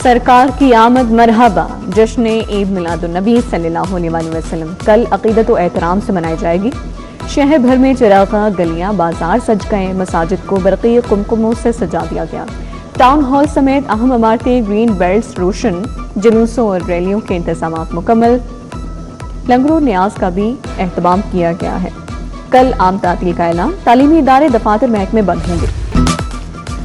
سرکار کی آمد مرحبا جشن عید میلاد النبی صلی اللہ علیہ وسلم کل عقیدت و احترام سے منائی جائے گی۔ شہر بھر میں چراغاں، گلیاں، بازار سج گئے، مساجد کو برقی قمقموں سے سجا دیا گیا۔ ٹاؤن ہال سمیت اہم عمارتیں گرین بیلٹس روشن، جلوسوں اور ریلیوں کے انتظامات مکمل، لنگر و نیاز کا بھی اہتمام کیا گیا ہے۔ کل عام تعطیل کا اعلان، تعلیمی ادارے، دفاتر، محکمے بند ہوں گے۔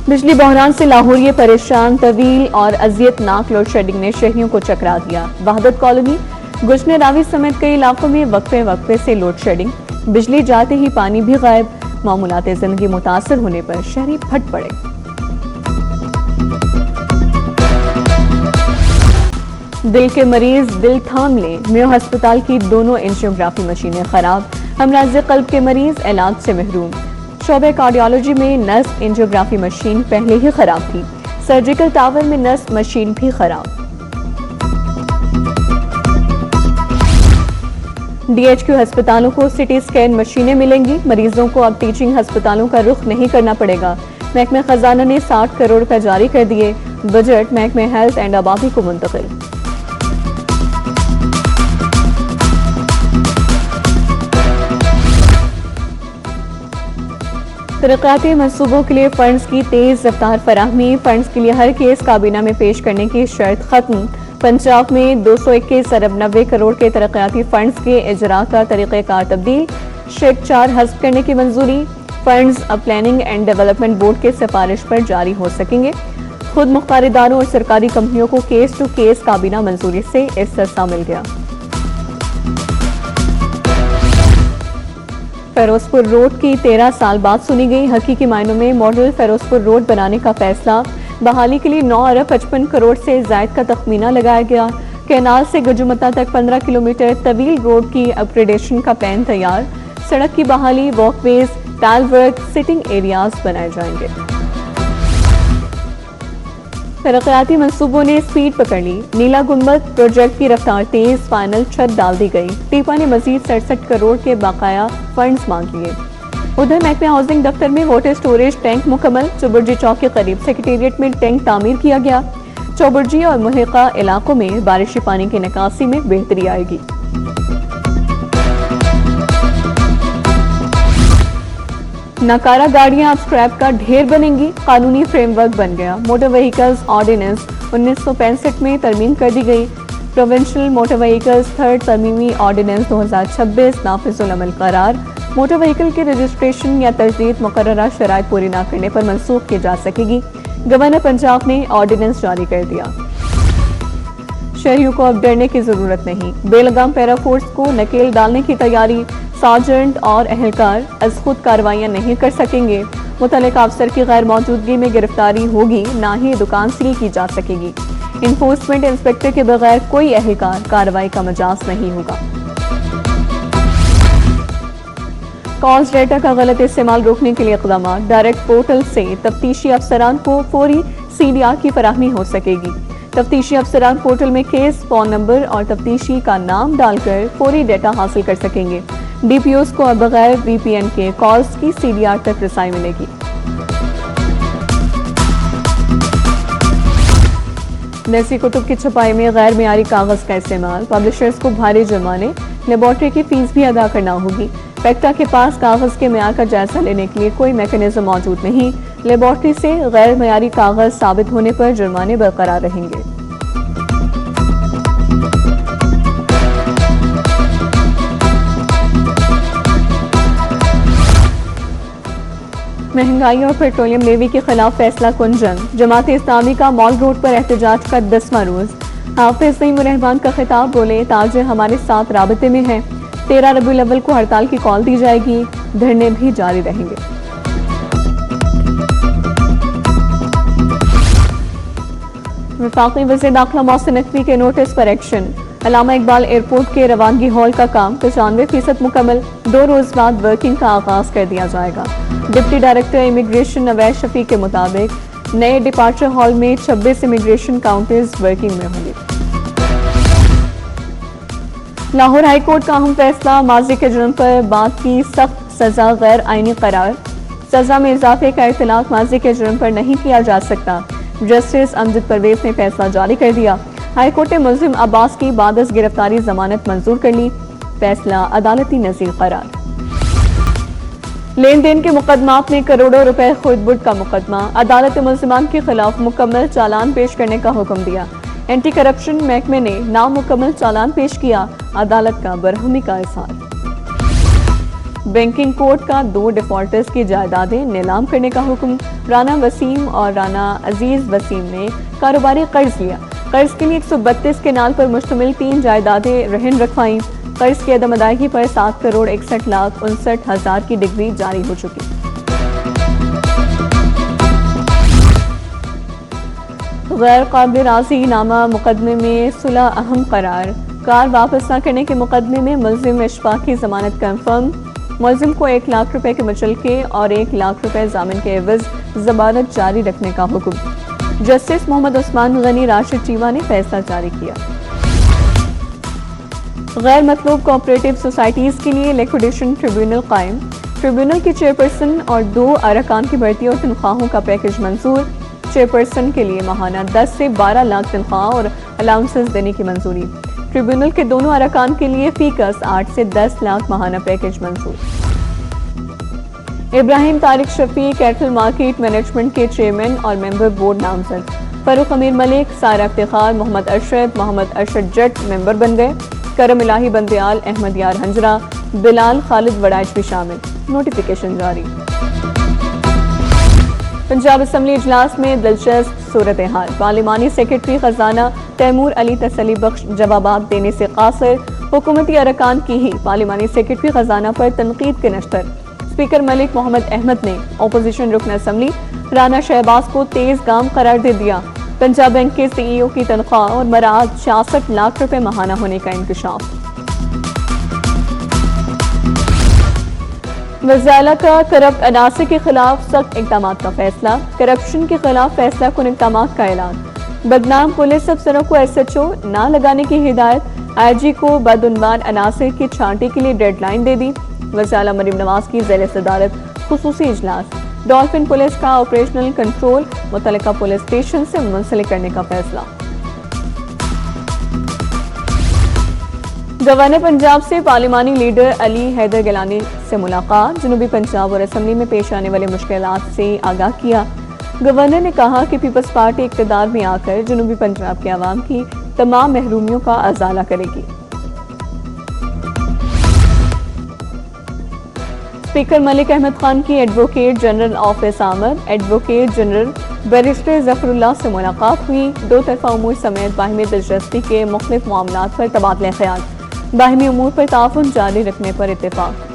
بجلی بحران سے لاہوریے پریشان، طویل اور اذیت ناک لوڈ شیڈنگ نے شہریوں کو چکرا دیا۔ وحدت کالونی، گلشن راوی سمیت کئی علاقوں میں وقفے سے لوڈ شیڈنگ، بجلی جاتے ہی پانی بھی غائب، معمولات زندگی متاثر ہونے پر شہری پھٹ پڑے۔ دل کے مریض دل تھام لیں، میو ہسپتال کی دونوں انجیوگرافی مشینیں خراب، امراض قلب کے مریض علاج سے محروم۔ شعبہ کارڈیالوجی میں نسج انجیوگرافی مشین پہلے ہی خراب تھی، سرجیکل ٹاور میں نسج مشین بھی خراب۔ ڈی ایچ کیو ہسپتالوں کو سٹی اسکین مشینیں ملیں گی، مریضوں کو اب ٹیچنگ ہسپتالوں کا رخ نہیں کرنا پڑے گا۔ محکمہ خزانہ نے 60 کروڑ روپے جاری کر دیے، بجٹ محکمہ ہیلتھ اینڈ آبادی کو منتقل۔ ترقیاتی منصوبوں کے لیے فنڈز کی تیز رفتار فراہمی، فنڈز کے لیے ہر کیس کابینہ میں پیش کرنے کی شرط ختم۔ پنجاب میں 221 ارب 90 کروڑ کے ترقیاتی فنڈز کے اجراء کا طریقہ کار تبدیل، شیک 4 حذف کرنے کی منظوری۔ فنڈز اب پلاننگ اینڈ ڈیولپمنٹ بورڈ کے سفارش پر جاری ہو سکیں گے۔ خود مختار اداروں اور سرکاری کمپنیوں کو کیس ٹو کیس کابینہ منظوری سے استثناء مل گیا۔ فیروز پور روڈ کی 13 سال بعد سنی گئی، حقیقی معنوں میں ماڈل فیروز پور روڈ بنانے کا فیصلہ، بحالی کے لیے 9 ارب 55 کروڑ سے زائد کا تخمینہ لگایا گیا۔ کینال سے گجمتا تک 15 کلومیٹر طویل روڈ کی اپ گریڈیشن کا پلان تیار، سڑک کی بحالی، واک ویز، ٹائل ورک، سٹنگ ایریاز بنائے جائیں گے۔ ترقیاتی منصوبوں نے سپیڈ پکڑ لی، نیلا گنبد پروجیکٹ کی رفتار تیز، فائنل چھت ڈال دی گئی، ٹیپا نے مزید 67 کروڑ کے بقایا فنڈز مانگ لیے۔ ادھر محکمہ ہاؤسنگ دفتر میں واٹر سٹوریج ٹینک مکمل، چوبرجی چوک کے قریب سیکریٹریٹ میں ٹینک تعمیر کیا گیا، چوبرجی اور ملحقہ علاقوں میں بارشی پانی کی نکاسی میں بہتری آئے گی۔ ناکارہ گاڑیاں اب اسکریپ کا ڈھیر بنیں گی، قانونی فریم ورک بن گیا، موٹر وہیکلز آرڈیننس 1965 میں ترمیم کر دی گئی، پروونشل موٹر وہیکلز 3rd ترمیمی آرڈیننس 2026 نافذ العمل قرار، موٹر وہیکل کے رجسٹریشن یا تجدید مقررہ شرائط پوری نہ کرنے پر منسوخ کی جا سکے گی، گورنر پنجاب نے آرڈیننس جاری کر دیا۔ شہریوں کو اب ڈرنے کی ضرورت نہیں، بے لگام پیرا فورس کو نکیل ڈالنے کی تیاری، سارجنٹ اور اہلکار از خود کارروائیاں نہیں کر سکیں گے، متعلقہ افسر کی غیر موجودگی میں گرفتاری ہوگی، نہ ہی دکان سیل کی جا سکے گی۔ انفورسمنٹ انسپکٹر کے بغیر کوئی اہلکار کارروائی کا مجاز نہیں ہوگا۔ کالز ڈیٹا کا غلط استعمال روکنے کے لیے اقدامات، ڈائریکٹ پورٹل سے تفتیشی افسران کو فوری CDR کی فراہمی ہو سکے گی۔ تفتیشی افسران پورٹل میں کیس، فون نمبر اور تفتیشی کا نام ڈال کر فوری ڈیٹا حاصل کر سکیں گے۔ DPOs کو اب بغیر VPN کے کالز کی CDR تک رسائی ملے گی۔ دیسی کتب کی چھپائی میں غیر معیاری کاغذ کا استعمال، پبلشرز کو بھاری جرمانے، لیبارٹری کی فیس بھی ادا کرنا ہوگی۔ پیکٹا کے پاس کاغذ کے معیار کا جائزہ لینے کے لیے کوئی میکانزم موجود نہیں، لیبارٹری سے غیر معیاری کاغذ ثابت ہونے پر جرمانے برقرار رہیں گے۔ مہنگائی اور پیٹرولیم لیوی کے خلاف فیصلہ کن جنگ، جماعت اسلامی کا مال روڈ پر احتجاج کا 10واں روز، حافظ نعیم الرحمان کا خطاب، بولے تاجر ہمارے ساتھ رابطے میں ہیں، 13 ربیع الاول کو ہڑتال کی کال دی جائے گی، دھرنے بھی جاری رہیں گے۔ وفاقی وزیر داخلہ محسن نقوی کے نوٹس پر ایکشن، علامہ اقبال ایئرپورٹ کے روانگی ہال کا کام 95% مکمل، 2 روز بعد ورکنگ کا آغاز کر دیا جائے گا۔ ڈپٹی ڈائریکٹر امیگریشن نویز شفیق کے مطابق نئے ڈپارچر ہال میں 26 امیگریشن کاؤنٹرز ورکنگ میں ہوں گے۔ لاہور ہائی کورٹ کا اہم فیصلہ، ماضی کے جرم پر بعد کی سخت سزا غیر آئینی قرار، سزا میں اضافے کا اطلاق ماضی کے جرم پر نہیں کیا جا سکتا، جسٹس امجد پرویز نے فیصلہ جاری کر دیا۔ ہائی کورٹ نے ملزم عباس کی بعد از گرفتاری ضمانت منظور کر لی، فیصلہ عدالتی نزیل قرار۔ لین دین کے مقدمات میں کروڑوں روپے خود بٹ کا مقدمہ، عدالت نے ملزمان کے خلاف مکمل چالان پیش کرنے کا حکم دیا۔ اینٹی کرپشن محکمے نے نامکمل چالان پیش کیا، عدالت کا برہمی کا اظہار۔ بینکنگ کوڈ کا 2 ڈیفالٹرز کی جائیدادیں نیلام کرنے کا حکم، رانا وسیم اور رانا عزیز وسیم نے کاروباری قرض لیا، قرض کے لیے 132 کنال پر مشتمل 3 جائیدادیں رہن رکھوائیں، قرض کی عدم ادائیگی پر 7,61,59,000 کی ڈگری جاری ہو چکی۔ غیر قابل راضی نامہ مقدمے میں صلح اہم قرار، کار واپس نہ کرنے کے مقدمے میں ملزم اشفاق کی ضمانت کنفرم، ملزم کو 1 لاکھ روپے کے مچلکے اور 1 لاکھ روپے ضامن کے عوض ضمانت جاری رکھنے کا حکم۔ جسٹس محمد عثمان غنی راشد چیوا نے فیصلہ جاری کیا۔ غیر مطلوب کوآپریٹو سوسائٹیز کے لیے لیکوڈیشن ٹریبیونل قائم، ٹریبیونل کی چیئرپرسن اور 2 ارکان کی بھرتی اور تنخواہوں کا پیکج منظور، چیئرپرسن کے لیے ماہانہ 10 سے 12 لاکھ تنخواہ اور الاؤنسز دینے کی منظوری، ٹریبیونل کے دونوں ارکان کے لیے فی کس 8 سے 10 لاکھ ماہانہ پیکج منظور۔ ابراہیم طارق شفیع کیٹل مارکیٹ مینجمنٹ کے چیئرمین اور ممبر بورڈ نامزد، فاروق امیر ملک، سارہ افتخار، محمد ارشد جٹ ممبر بن گئے، کرم الہی بندیال، احمد یار ہنجرا، بلال خالد وڑائچ بھی شامل، نوٹیفیکیشن جاری۔ پنجاب اسمبلی اجلاس میں دلچسپ صورتحال، پارلیمانی سیکرٹری خزانہ تیمور علی تسلی بخش جوابات دینے سے قاصر، حکومتی ارکان کی ہی پارلیمانی سیکرٹری خزانہ پر تنقید کے نشتر، اسپیکر ملک محمد احمد نے اپوزیشن رکن اسمبلی رانا شہباز کو تیز گام قرار دے دیا، پنجاب بینک کے سی ای او کی تنخواہ اور مراعات 66 لاکھ روپے ماہانہ ہونے کا انکشاف۔ وزارت کا کرپٹ عناصر کے خلاف سخت اقدامات کا فیصلہ، کرپشن کے خلاف فیصلہ کن اقدامات کا اعلان، بدنام پولیس افسروں کو ایس ایچ او نہ لگانے کی ہدایت، آئی جی کو بدعنوان عناصر کی چھانٹی کے لیے ڈیڈ لائن دے دی، وزیر مریم نواز کی زیر صدارت خصوصی اجلاس، ڈالفن پولیس کا آپریشنل کنٹرول متعلقہ پولیس اسٹیشن سے منسلک کرنے کا فیصلہ۔ گورنر پنجاب سے پارلیمانی لیڈر علی حیدر گیلانی سے ملاقات، جنوبی پنجاب اور اسمبلی میں پیش آنے والے مشکلات سے آگاہ کیا، گورنر نے کہا کہ پیپلز پارٹی اقتدار میں آ کر جنوبی پنجاب کے عوام کی تمام محرومیوں کا ازالہ کرے گی۔ اسپیکر ملک احمد خان کی ایڈوکیٹ جنرل آفس آمد، ایڈوکیٹ جنرل بیرسٹر ظفر اللہ سے ملاقات ہوئی، 2 طرفہ امور سمیت باہمی دلچسپی کے مختلف معاملات پر تبادلہ خیال، باہمی امور پر تعاون جاری رکھنے پر اتفاق۔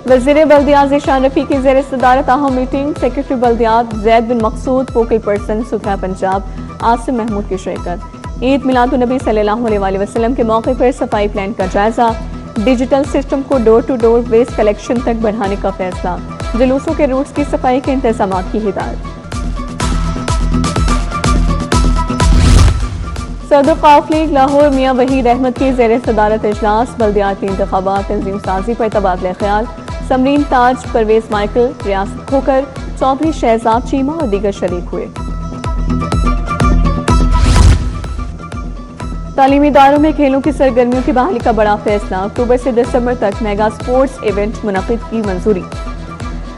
وزیر بلدیات ذیشان رفیع کی زیر صدارت اہم میٹنگ، سیکرٹری بلدیات زید بن مقصود، فوکل پرسن ستھرا پنجاب عاصم محمود کی شرکت۔ عید میلاد النبی صلی اللہ علیہ وسلم کے موقع پر صفائی پلان کا جائزہ، ڈیجیٹل سسٹم کو ڈور ٹو ڈور ویسٹ کلیکشن تک بڑھانے کا فیصلہ، جلوسوں کے روٹس کی صفائی کے انتظامات کی ہدایت۔ صدر قوف لیگ لاہور میاں وحید احمد کی زیر صدارت اجلاس، بلدیاتی انتخابات تنظیم سازی پر تبادلہ خیال، سمرین تاج، پرویز مائیکل، ریاست کھوکر، چودھری شہزاد چیمہ اور دیگر شریک ہوئے۔ تعلیمی اداروں میں کھیلوں کی سرگرمیوں کی بحالی کا بڑا فیصلہ، اکتوبر سے دسمبر تک میگا سپورٹس ایونٹ منعقد کی منظوری۔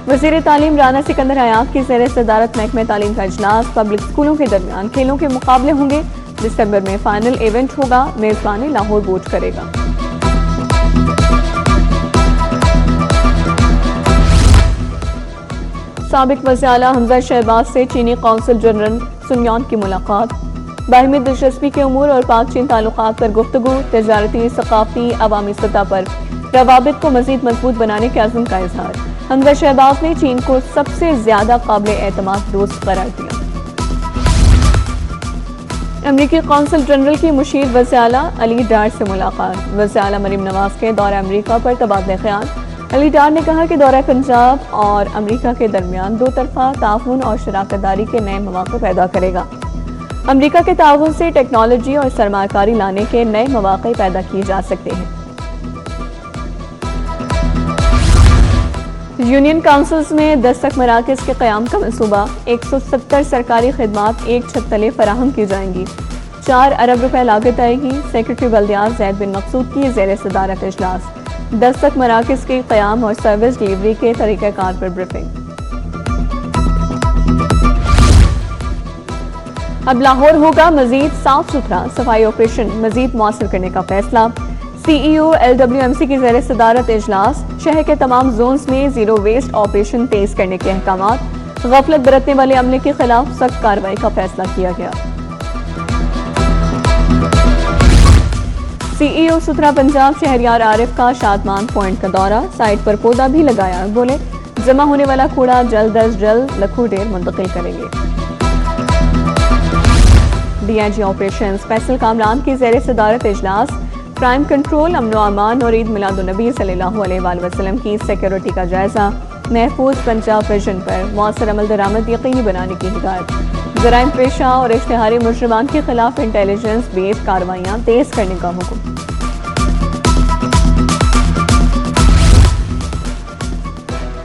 وزیر تعلیم رانا سکندر حیات کی زیر صدارت محکمہ تعلیم کا اجلاس، پبلک اسکولوں کے درمیان کھیلوں کے مقابلے ہوں گے، دسمبر میں فائنل ایونٹ ہوگا، میزبانی لاہور بورڈ کرے گا۔ سابق وزیر اعلیٰ حمزہ شہباز سے چینی قونصل جنرل سنیان کی ملاقات، باہمی دلچسپی کے امور اور پاک چین تعلقات پر گفتگو، تجارتی، ثقافتی، عوامی سطح پر روابط کو مزید مضبوط بنانے کے عزم کا اظہار، حمزہ شہباز نے چین کو سب سے زیادہ قابل اعتماد دوست قرار دیا۔ امریکی قونصل جنرل کی مشیر وزیر اعلیٰ علی ڈار سے ملاقات، وزیر اعلیٰ مریم نواز کے دورہ امریکہ پر تبادلہ خیال، علی ڈار نے کہا کہ دورہ پنجاب اور امریکہ کے درمیان 2 طرفہ تعاون اور شراکت داری کے نئے مواقع پیدا کرے گا، امریکہ کے تعاون سے ٹیکنالوجی اور سرمایہ کاری لانے کے نئے مواقع پیدا کیے جا سکتے ہیں۔ یونین کاؤنسلز میں 10 تک مراکز کے قیام کا منصوبہ، 170 سرکاری خدمات ایک چھت تلے فراہم کی جائیں گی، 4 ارب روپے لاگت آئے گی۔ سیکرٹری بلدیات زید بن مقصود کی زیر صدارت اجلاس، 10 تک مراکز کے قیام اور سروس ڈیلیوری کے طریقہ کار پر بریفنگ۔ اب لاہور ہوگا مزید صاف ستھرا، صفائی آپریشن مزید مؤثر کرنے کا فیصلہ۔ سی ای او LWMC کی زیر صدارت اجلاس، شہر کے تمام زونز میں زیرو ویسٹ آپریشن تیز کرنے کے احکامات، غفلت برتنے والے عملے کے خلاف سخت کارروائی کا فیصلہ کیا گیا۔ سی ای او ستھرا پنجاب شہریار عارف کا شادمان پوائنٹ کا دورہ، سائٹ پر پودا بھی لگایا، بولے جمع ہونے والا کوڑا جلد از جلد لکھو ڈیر منتقل کریں گے۔ D I G operation Faisal Kamran کی زیر صدارت اجلاس، کرائم کنٹرول، امن و امان اور عید میلاد النبی صلی اللہ علیہ وآلہ وسلم کی سیکیورٹی کا جائزہ، محفوظ پنجاب ویژن پر مؤثر عمل درآمد یقینی بنانے کی ہدایت، جرائم پیشہ اور اشتہاری مجرمان کے خلاف انٹیلیجنس بیسڈ کارروائیاں تیز کرنے کا حکم۔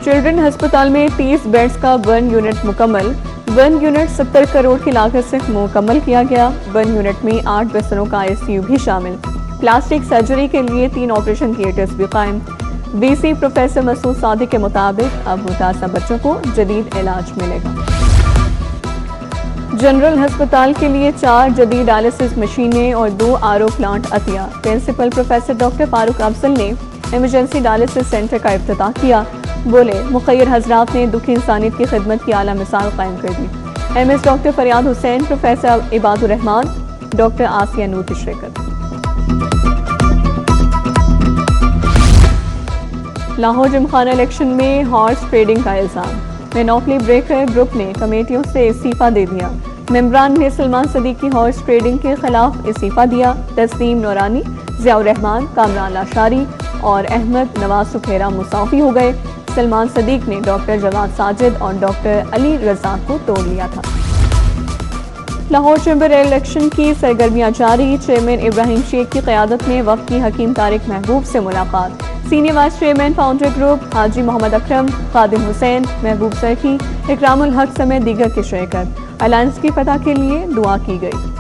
چلڈرن ہسپتال میں 30 بیڈز کا برن یونٹ مکمل، برن یونٹ 70 کروڑ کی لاگت سے مکمل کیا گیا۔ برن یونٹ میں 8 بستروں کا ICU بھی شامل، پلاسٹک سرجری کے لیے 3 آپریشن تھیٹرز بھی قائم۔ وی سی پروفیسر مسعود صادق کے مطابق اب متاثرہ بچوں کو جدید علاج ملے گا۔ جنرل ہسپتال کے لیے 4 جدید ڈائلسس مشینیں اور 2 RO پلانٹ عطیہ، پرنسپل پروفیسر ڈاکٹر فاروق افضل نے ایمرجنسی ڈائلسس سینٹر کا افتتاح کیا، بولے مخیر حضرات نے دکھی انسانیت کی خدمت کی اعلیٰ مثال قائم کر دی۔ MS ڈاکٹر فریاد حسین، پروفیسر عباد الرحمان، ڈاکٹر آسیہ نور کی شرکت۔ لاہور جمخانہ الیکشن میں ہارس ٹریڈنگ کا الزام، مینوپلی بریکر گروپ نے کمیٹیوں سے استعفیٰ دے دیا، ممبران نے سلمان صدیق کی ہارس ٹریڈنگ کے خلاف استعفیٰ دیا۔ تسنیم نورانی، ضیاء الرحمان، کامران لاشاری اور احمد نواز سکھیرا مستعفی ہو گئے۔ سلمان صدیق نے ڈاکٹر جواد ساجد اور ڈاکٹر علی رزاق کو توڑ لیا تھا۔ لاہور چیمبر الیکشن کی سرگرمیاں جاری، چیئرمین ابراہیم شیخ کی قیادت میں وفد کی حکیم طارق محبوب سے ملاقات، senior vice chairman founder group حاجی محمد اکرم، خادم حسین، محبوب سرخی، اکرام الحق سمیت دیگر کی شرکت، الائنس کی فتح کے لیے دعا کی گئی۔